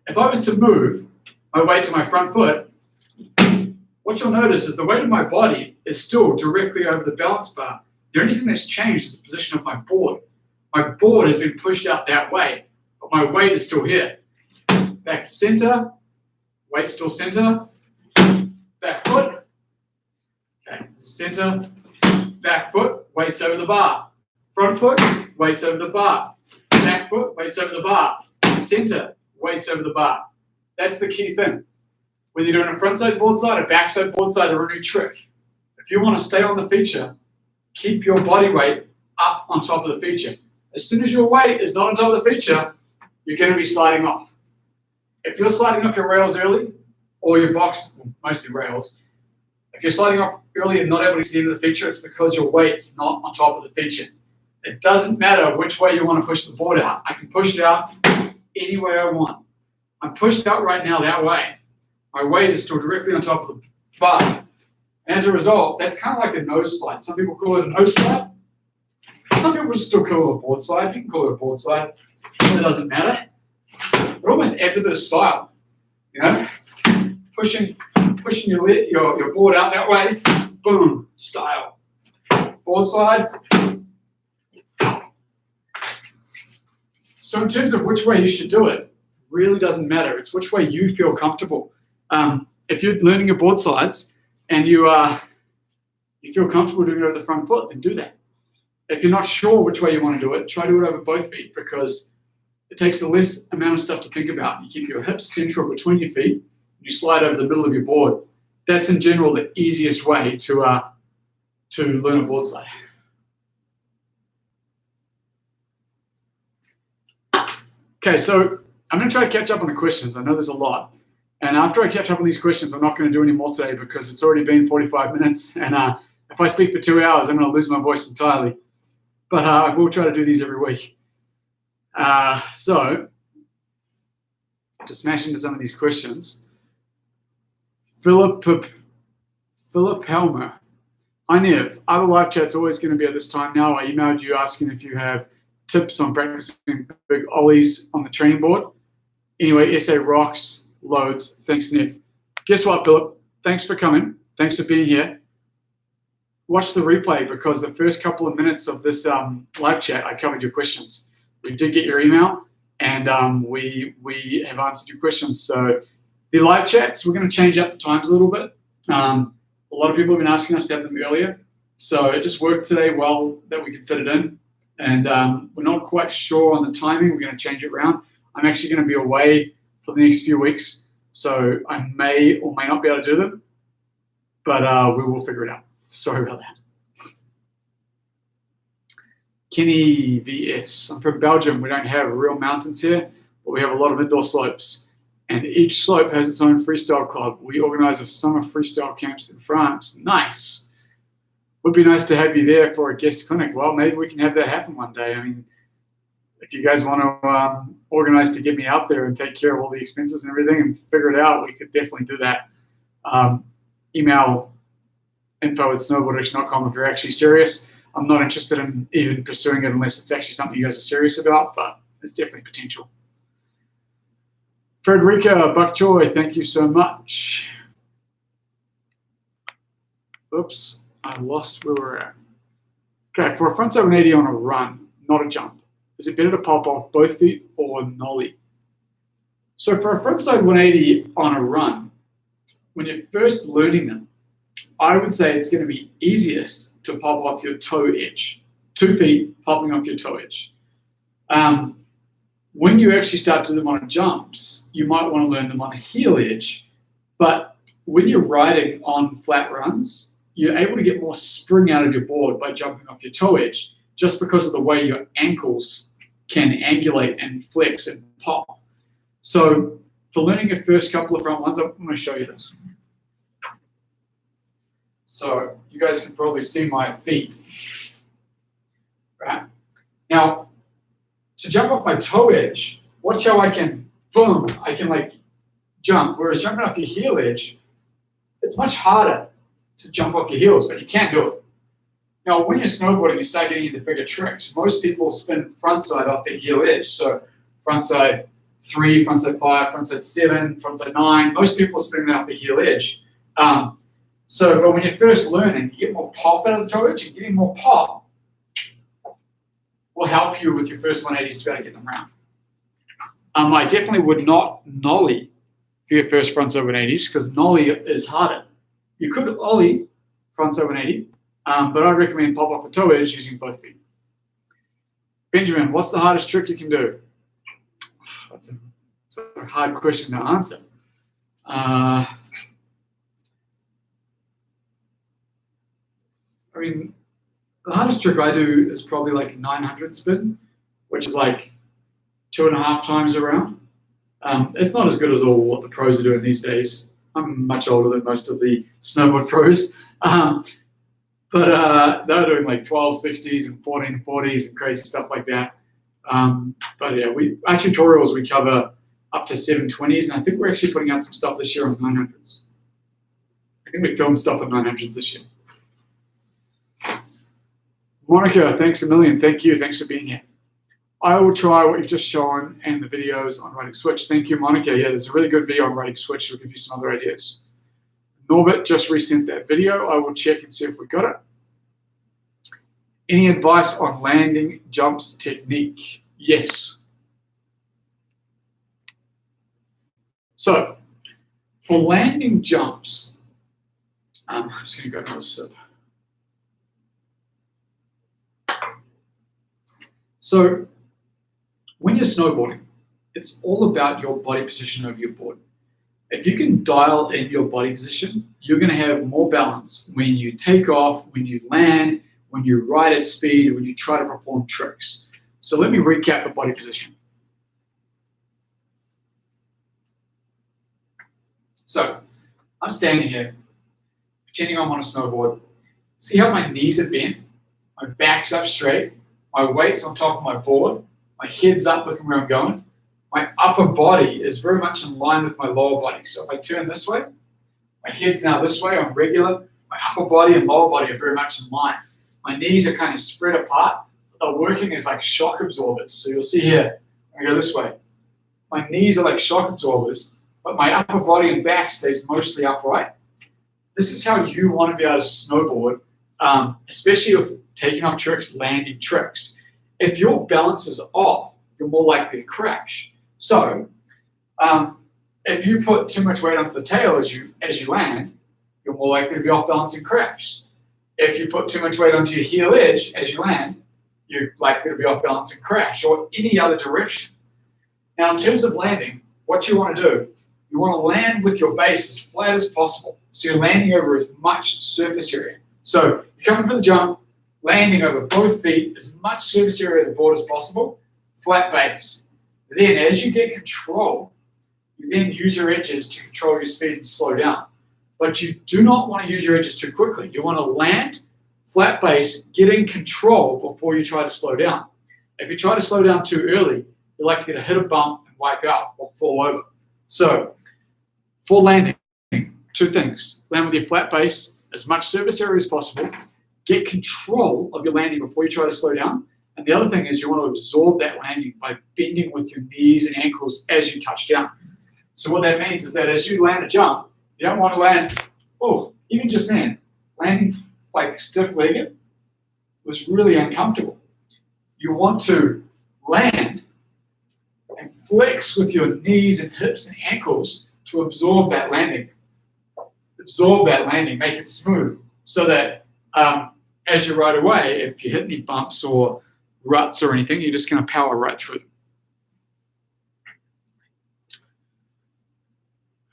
If I was to move my weight to my front foot, what you'll notice is the weight of my body is still directly over the balance bar. The only thing that's changed is the position of my board. My board has been pushed out that way, but my weight is still here. Back to center, weight still center, back foot, okay, center, back foot, weights over the bar. Front foot, weights over the bar. Back foot, weights over the bar. Center, weights over the bar. That's the key thing. Whether you're doing a frontside board slide, a backside board slide, or a new trick. If you want to stay on the feature, keep your body weight up on top of the feature. As soon as your weight is not on top of the feature, you're going to be sliding off. If you're sliding off your rails early, or your box, mostly rails, if you're sliding off early and not able to get to the end of the feature, it's because your weight's not on top of the feature. It doesn't matter which way you want to push the board out. I can push it out any way I want. I'm pushed out right now that way. My weight is still directly on top of the bar. And as a result, that's kind of like a nose slide. Some people call it a nose slide. Some people just still call it a board slide. You can call it a board slide. It doesn't matter. It almost adds a bit of style. You know? Pushing your board out that way. Boom. Style. Board slide. So in terms of which way you should do it, really doesn't matter. It's which way you feel comfortable. If you're learning your board slides and you feel comfortable doing it over the front foot, then do that. If you're not sure which way you want to do it, try to do it over both feet because it takes a less amount of stuff to think about. You keep your hips central between your feet, you slide over the middle of your board. That's in general the easiest way to learn a board slide. Okay, so I'm going to try to catch up on the questions. I know there's a lot. And after I catch up on these questions, I'm not going to do any more today because it's already been 45 minutes. And if I speak for 2 hours, I'm going to lose my voice entirely. But I will try to do these every week. So, to smash into some of these questions. Philip Helmer. Hi, Nev. Other live chat's always going to be at this time now. I emailed you asking if you have tips on practicing big ollies on the training board. Anyway, SA rocks. Loads. Thanks, Nev. Guess what, Philip? Thanks for coming. Thanks for being here. Watch the replay because the first couple of minutes of this live chat, I covered your questions. We did get your email, and we have answered your questions. So the live chats, we're going to change up the times a little bit. A lot of people have been asking us to have them earlier. So it just worked today well that we could fit it in. And we're not quite sure on the timing. We're going to change it around. I'm actually going to be away for the next few weeks, so I may or may not be able to do them, but we will figure it out. Sorry about that. Kenny VS. I'm from Belgium. We don't have real mountains here, but we have a lot of indoor slopes, and each slope has its own freestyle club. We organize a summer freestyle camps in France. Nice. Would be nice to have you there for a guest clinic. Well, maybe we can have that happen one day. I mean, if you guys want to organize to get me out there and take care of all the expenses and everything and figure it out, we could definitely do that. Email info@snowboardaddiction.com if you're actually serious. I'm not interested in even pursuing it unless it's actually something you guys are serious about, but it's definitely potential. Frederica Buckjoy, thank you so much. Oops, I lost where we're at. Okay, for a frontside 180 on a run, not a jump, is it better to pop off both feet or nollie? So for a frontside 180 on a run, when you're first learning them, I would say it's going to be easiest to pop off your toe edge. 2 feet popping off your toe edge. When you actually start to do them on jumps, you might want to learn them on a heel edge. But when you're riding on flat runs, you're able to get more spring out of your board by jumping off your toe edge, just because of the way your ankles can angulate and flex and pop. So for learning your first couple of front ones, I'm going to show you this. So you guys can probably see my feet. Right? Now, to jump off my toe edge, watch how I can, boom, I can like jump. Whereas jumping off your heel edge, it's much harder to jump off your heels, but you can't do it. Now, when you're snowboarding, you start getting into bigger tricks. Most people spin frontside off their heel edge. So frontside 3, frontside 5, frontside 7, frontside 9. Most people are spinning that off the heel edge. But when you're first learning, you get more pop out of the toe edge. And getting more pop will help you with your first 180s to be able to get them around. I definitely would not nollie for your first frontside 180s because nollie is harder. You could ollie frontside 180, but I'd recommend pop off the toe edge using both feet. Benjamin, what's the hardest trick you can do? That's a hard question to answer. The hardest trick I do is probably like 900 spin, which is like 2.5 times around. It's not as good as all what the pros are doing these days. I'm much older than most of the snowboard pros. But they're doing like 1260s and 1440s and crazy stuff like that. But yeah, our tutorials, we cover up to 720s, and I think we're actually putting out some stuff this year on 900s. I think we filmed stuff on 900s this year. Monica, thanks a million. Thank you. Thanks for being here. I will try what you've just shown and the videos on riding switch. Thank you, Monica. Yeah, there's a really good video on riding switch. It'll give you some other ideas. Norbert just resent that video. I will check and see if we got it. Any advice on landing jumps technique? Yes. So, for landing jumps, I'm just going to go another sip. So, when you're snowboarding, it's all about your body position over your board. If you can dial in your body position, you're going to have more balance when you take off, when you land, when you ride at speed, when you try to perform tricks. So let me recap the body position. So I'm standing here, pretending I'm on a snowboard. See how my knees are bent, my back's up straight, my weight's on top of my board, my head's up looking where I'm going. My upper body is very much in line with my lower body. So if I turn this way, my head's now this way, I'm regular. My upper body and lower body are very much in line. My knees are kind of spread apart. They're working as like shock absorbers. So you'll see here, I go this way. My knees are like shock absorbers, but my upper body and back stays mostly upright. This is how you want to be able to snowboard, especially with taking off tricks, landing tricks. If your balance is off, you're more likely to crash. So if you put too much weight onto the tail as you land, you're more likely to be off balance and crash. If you put too much weight onto your heel edge as you land, you're likely to be off balance and crash, or any other direction. Now, in terms of landing, what you want to do, you want to land with your base as flat as possible. So you're landing over as much surface area. So you're coming for the jump, landing over both feet, as much surface area of the board as possible, flat base. Then as you get control, you then use your edges to control your speed and slow down. But you do not want to use your edges too quickly. You want to land, flat base, get in control before you try to slow down. If you try to slow down too early, you're likely to hit a bump and wipe out or fall over. So for landing, 2 things. Land with your flat base, as much surface area as possible. Get control of your landing before you try to slow down. And the other thing is you want to absorb that landing by bending with your knees and ankles as you touch down. So what that means is that as you land a jump, you don't want to land, even just then, landing like stiff-legged was really uncomfortable. You want to land and flex with your knees and hips and ankles to absorb that landing. Absorb that landing, make it smooth, so that as you ride away, if you hit any bumps or ruts or anything, you're just going to power right through.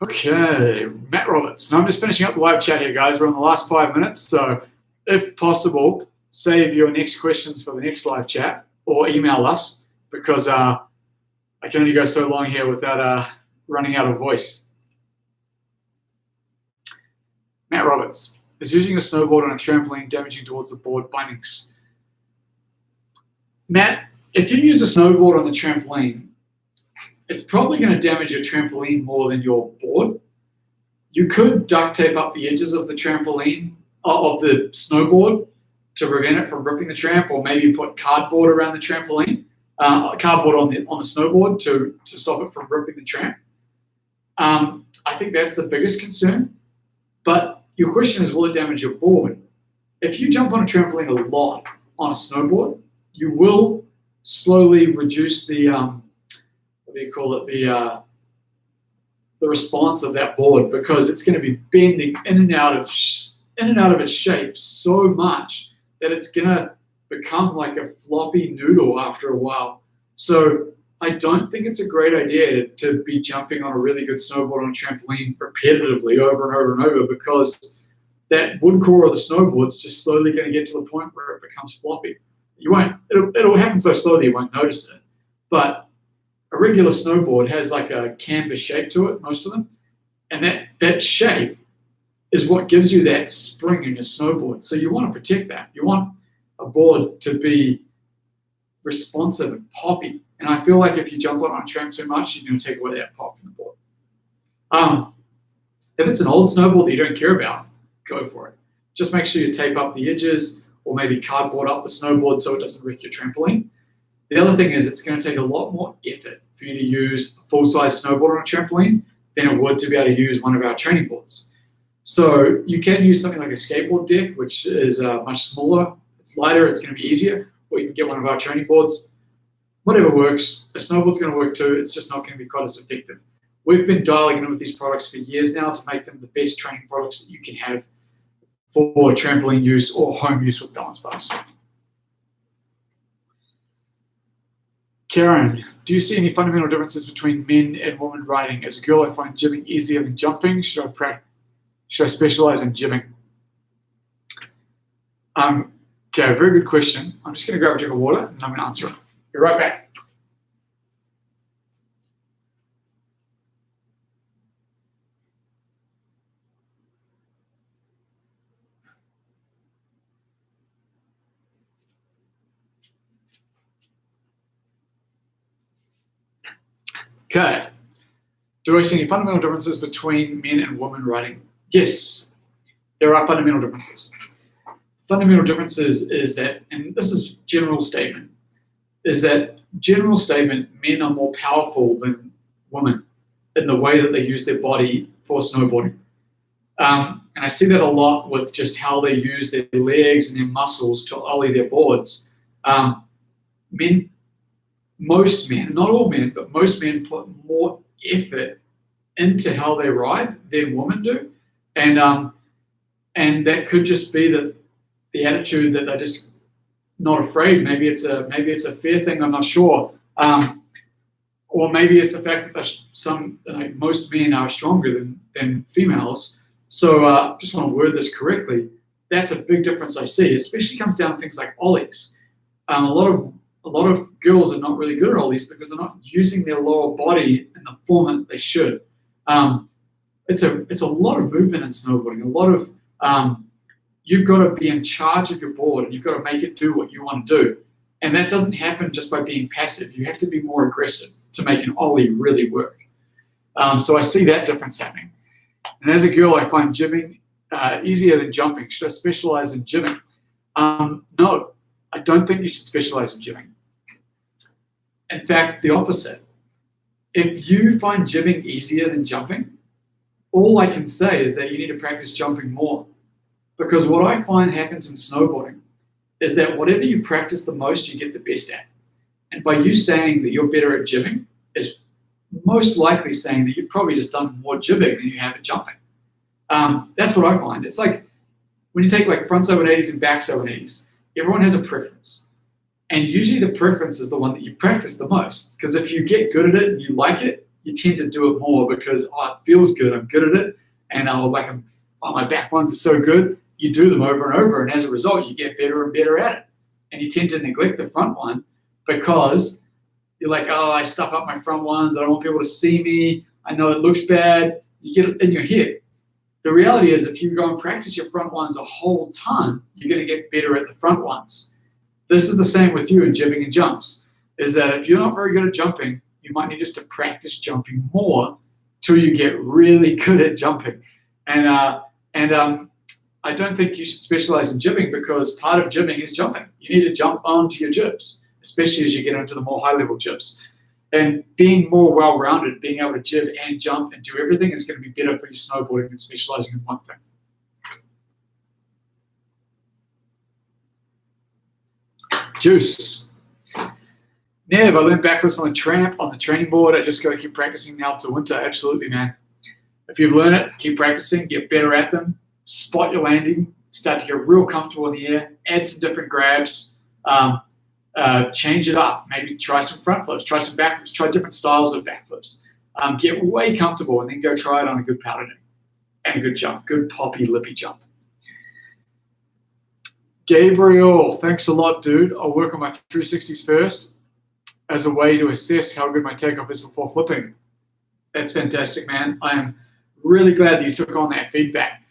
Okay, Matt Roberts. Now I'm just finishing up the live chat here, guys. We're on the last 5 minutes, so if possible, save your next questions for the next live chat or email us, because I can only go so long here without running out of voice. Matt Roberts. Is using a snowboard on a trampoline damaging towards the board bindings? Matt, if you use a snowboard on the trampoline, it's probably going to damage your trampoline more than your board. You could duct tape up the edges of the trampoline, of the snowboard, to prevent it from ripping the tramp, or maybe put cardboard around the trampoline, cardboard on the snowboard to stop it from ripping the tramp. I think that's the biggest concern. But your question is, will it damage your board? If you jump on a trampoline a lot on a snowboard, you will slowly reduce the what do you call it, the response of that board, because it's going to be bending in and out of its shape so much that it's going to become like a floppy noodle after a while. So I don't think it's a great idea to be jumping on a really good snowboard on a trampoline repetitively over and over and over, because that wood core of the snowboard's just slowly going to get to the point where it becomes floppy. It'll happen so slowly you won't notice it. But a regular snowboard has like a canvas shape to it, most of them. And that shape is what gives you that spring in your snowboard. So you want to protect that. You want a board to be responsive and poppy. And I feel like if you jump on a tramp too much, you're going to take away that pop from the board. If it's an old snowboard that you don't care about, go for it. Just make sure you tape up the edges, or maybe cardboard up the snowboard so it doesn't wreck your trampoline. The other thing is, it's going to take a lot more effort for you to use a full-size snowboard on a trampoline than it would to be able to use one of our training boards. So you can use something like a skateboard deck, which is much smaller. It's lighter, it's going to be easier. Or you can get one of our training boards. Whatever works. A snowboard's going to work too. It's just not going to be quite as effective. We've been dialing in with these products for years now to make them the best training products that you can have for trampoline use or home use with balance bars. Karen, do you see any fundamental differences between men and women riding? As a girl, I find gymming easier than jumping. Should I specialize in gymming? Okay, very good question. I'm just going to grab a drink of water and I'm going to answer it. Be right back. Okay. Do I see any fundamental differences between men and women riding? Yes, there are fundamental differences. Fundamental differences is that, and this is general statement, men are more powerful than women in the way that they use their body for snowboarding. And I see that a lot with just how they use their legs and their muscles to ollie their boards. Most men, not all men, but most men put more effort into how they ride than women do. And that could just be the attitude that they're just not afraid. Maybe it's a fear thing, I'm not sure. Or maybe it's the fact that most men are stronger than females. So just want to word this correctly. That's a big difference I see. Especially comes down to things like ollies. A lot of girls are not really good at ollies because they're not using their lower body in the form that they should. It's a lot of movement in snowboarding. A lot of you've got to be in charge of your board and you've got to make it do what you want to do. And that doesn't happen just by being passive. You have to be more aggressive to make an ollie really work. So I see that difference happening. And as a girl, I find gymming easier than jumping. Should I specialize in gymming? No, I don't think you should specialize in gymming. In fact, the opposite. If you find gymming easier than jumping, all I can say is that you need to practice jumping more. Because what I find happens in snowboarding is that whatever you practice the most, you get the best at. And by you saying that you're better at gymming is most likely saying that you've probably just done more gymming than you have at jumping. That's what I find. It's like when you take like frontside 180s and backside 180s, everyone has a preference. And usually the preference is the one that you practice the most. Because if you get good at it and you like it, you tend to do it more because, oh, it feels good, I'm good at it, and my back ones are so good. You do them over and over, and as a result, you get better and better at it. And you tend to neglect the front one because you're like, oh, I stuff up my front ones, I don't want people to see me, I know it looks bad. You get it in your head. The reality is if you go and practice your front ones a whole ton, you're going to get better at the front ones. This is the same with you in jibbing and jumps, is that if you're not very good at jumping, you might need just to practice jumping more till you get really good at jumping. And I don't think you should specialize in jibbing because part of jibbing is jumping. You need to jump onto your jibs, especially as you get into the more high-level jibs. And being more well-rounded, being able to jib and jump and do everything is going to be better for your snowboarding than specializing in one thing. Juice. Nev, I learned backflips on the tramp, on the training board. I just got to keep practicing now till winter. Absolutely, man. If you've learned it, keep practicing, get better at them, spot your landing, start to get real comfortable in the air, add some different grabs, change it up. Maybe try some front flips, try some back flips, try different styles of back flips. Get way comfortable and then go try it on a good powder day and a good jump, good poppy, lippy jump. Gabriel, thanks a lot, dude. I'll work on my 360s first as a way to assess how good my takeoff is before flipping. That's fantastic, man. I am really glad that you took on that feedback.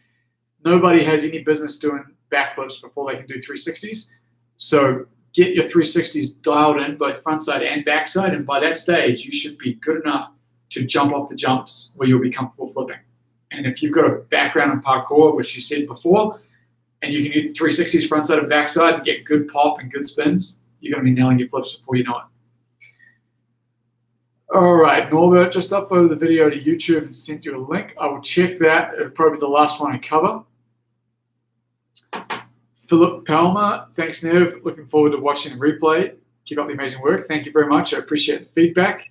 Nobody has any business doing backflips before they can do 360s. So get your 360s dialed in, both frontside and backside, and by that stage, you should be good enough to jump off the jumps where you'll be comfortable flipping. And if you've got a background in parkour, which you said before, and you can do 360s frontside and backside and get good pop and good spins, you're going to be nailing your flips before you know it. All right, Norbert just uploaded the video to YouTube and sent you a link. I will check that. It'll probably be the last one I cover. Philip Palmer, thanks, Nev. Looking forward to watching the replay. Keep up the amazing work. Thank you very much. I appreciate the feedback.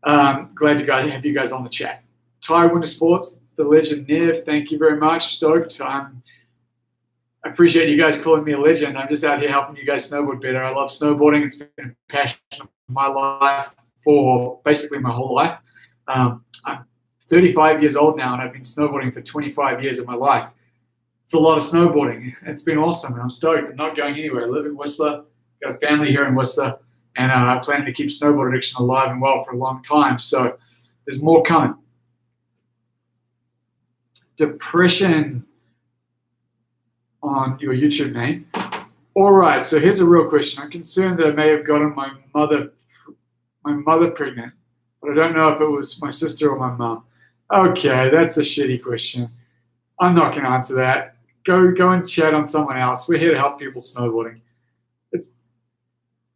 Glad to have you guys on the chat. Ty Winter Sports, the legend Nev, thank you very much. Stoked. I appreciate you guys calling me a legend. I'm just out here helping you guys snowboard better. I love snowboarding. It's been a passion of my life for basically my whole life. I'm 35 years old now, and I've been snowboarding for 25 years of my life. It's a lot of snowboarding. It's been awesome, and I'm stoked. I'm not going anywhere. I live in Whistler, got a family here in Whistler, and I plan to keep snowboard addiction alive and well for a long time. So there's more coming. Depression on your YouTube name. All right, so here's a real question. I'm concerned that I may have gotten my mother pregnant, but I don't know if it was my sister or my mom. Okay, that's a shitty question. I'm not going to answer that. Go and chat on someone else. We're here to help people snowboarding. If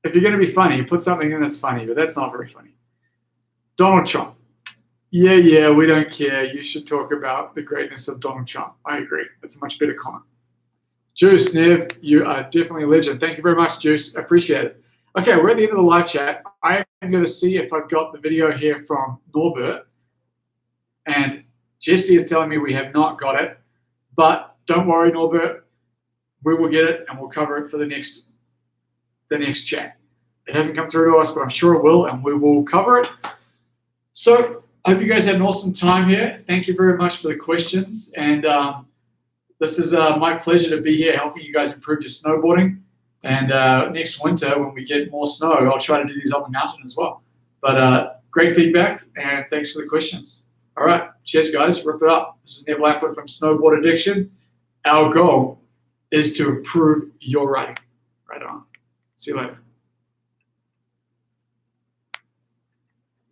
you're going to be funny, put something in that's funny, but that's not very funny. Donald Trump. Yeah, we don't care. You should talk about the greatness of Donald Trump. I agree. That's a much better comment. Juice, Nev, you are definitely a legend. Thank you very much, Juice. I appreciate it. Okay, we're at the end of the live chat. I am going to see if I've got the video here from Norbert. And Jesse is telling me we have not got it. But don't worry, Norbert. We will get it, and we'll cover it for the next chat. It hasn't come through to us, but I'm sure it will, and we will cover it. So I hope you guys had an awesome time here. Thank you very much for the questions. And this is my pleasure to be here helping you guys improve your snowboarding. And next winter, when we get more snow, I'll try to do these on the mountain as well. But great feedback, and thanks for the questions. All right, cheers, guys. Rip it up. This is Nev Lapwoood from Snowboard Addiction. Our goal is to improve your riding. Right on. See you later.